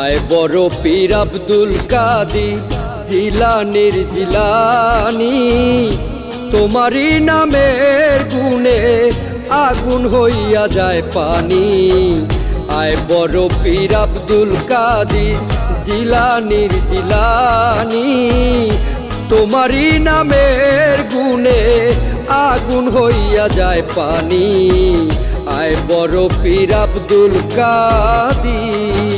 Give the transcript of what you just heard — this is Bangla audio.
আয় বড় পীর আব্দুল কাদির জিলানীর জিলানী, তোমারই নামের গুণে আগুন হইয়া যায় পানি। আয় বড় পীর আব্দুল কাদির জিলানীর জিলানী, তোমারই নামের গুণে আগুন হইয়া যায় পানি। আয় বড় পীর আব্দুল কাদির।